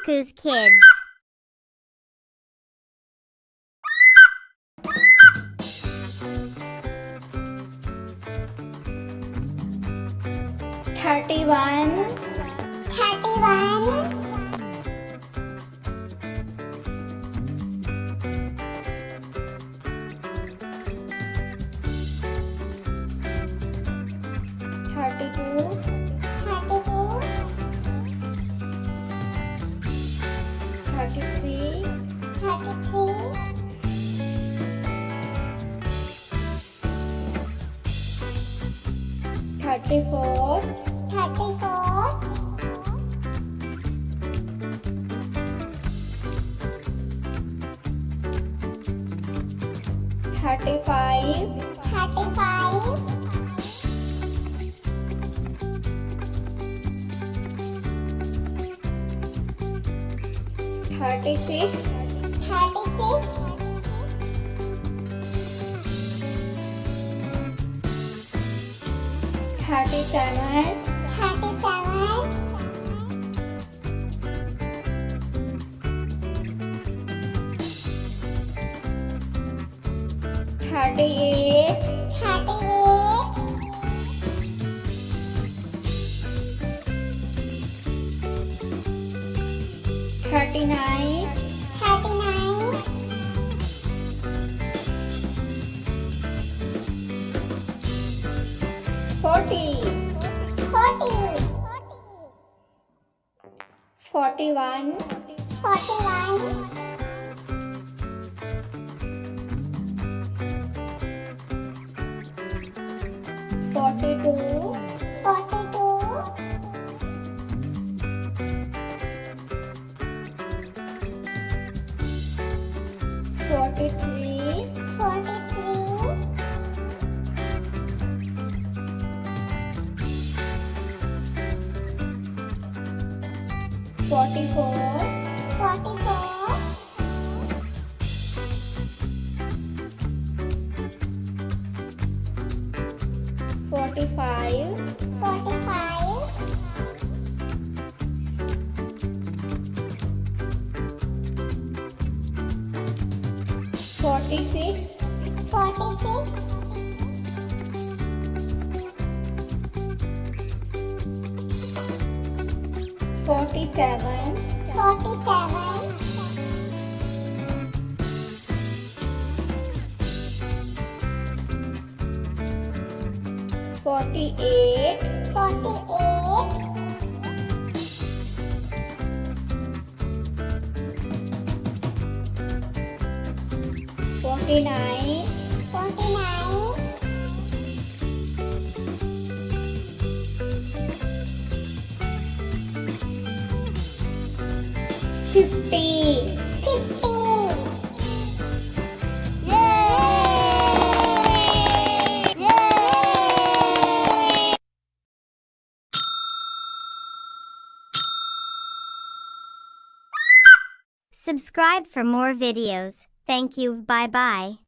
Kaku's Kids. Thirty-one. 31. 32. 32. 33. 33. 34. 34. 35. 35. 36. 36. 37. 37. 38. 38. 39. 39. 40. 40. 41. 41. 42. 42. 43. 43. 44. 44. 45. 45. 46. 46. 47. 47. 48. 48. 49. 49. 50. 50. Yay! Yay! Subscribe for more videos. Thank you. Bye bye.